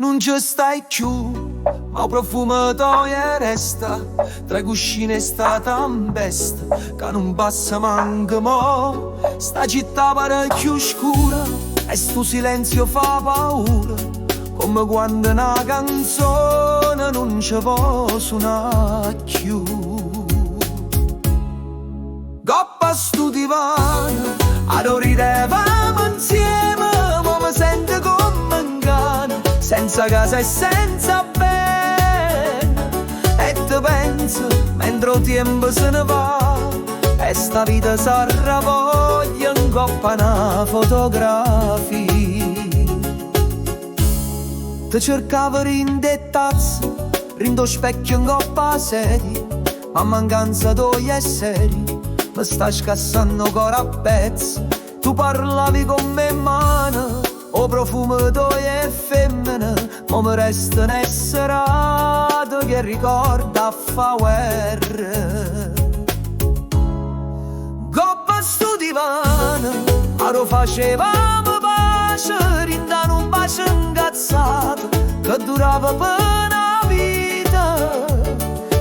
non ci stai più, ma il profumo tuo resta tra cuscine e sta tempesta che non passa manco mo. Sta città pare più scura e sto silenzio fa paura, come quando una canzone non ci può suonare più. Coppa sto divano, ridevamo insieme, ma mi sento come un cane, senza casa e senza bene. E ti penso mentre il tempo se ne va, e sta vita s'arravoglia in coppa una fotografia. Ti cercavo in dettazzi, rindo specchio in coppa serie, ma mancanza tuoi esseri mi sta scassando ancora a pezzi. Tu parlavi con me in mano, o profumo tuo è femmina, ma mi resta un'esserata che ricorda a fa guerra. Coppa sto divano, lo facevamo pace, rindano un bacio incazzato che durava per una vita.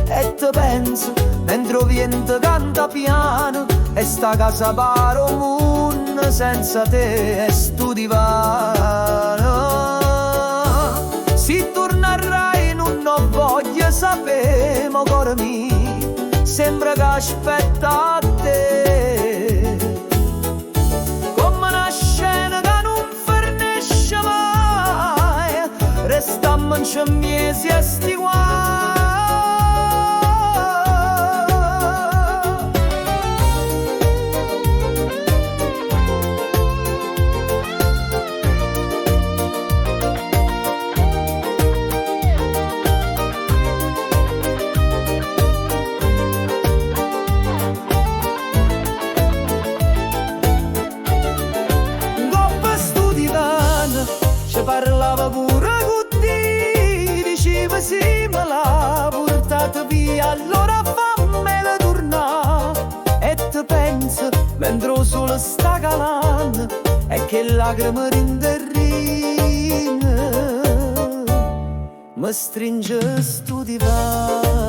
E te penso mentre il vento canta piano, e sta casa pare un mondo senza te e sto divano. Se tornerai non ho voglia sapere, ma cuore mio sembra che aspetta a te, come una scena che non finisce mai, restammo in mesi e sti guai. Parlava pure con te, diceva sì me l'ha portata via, allora fammela tornare. E te penso mentre il sole sta calando, e che lacrime rinderrina mi stringe sto divano.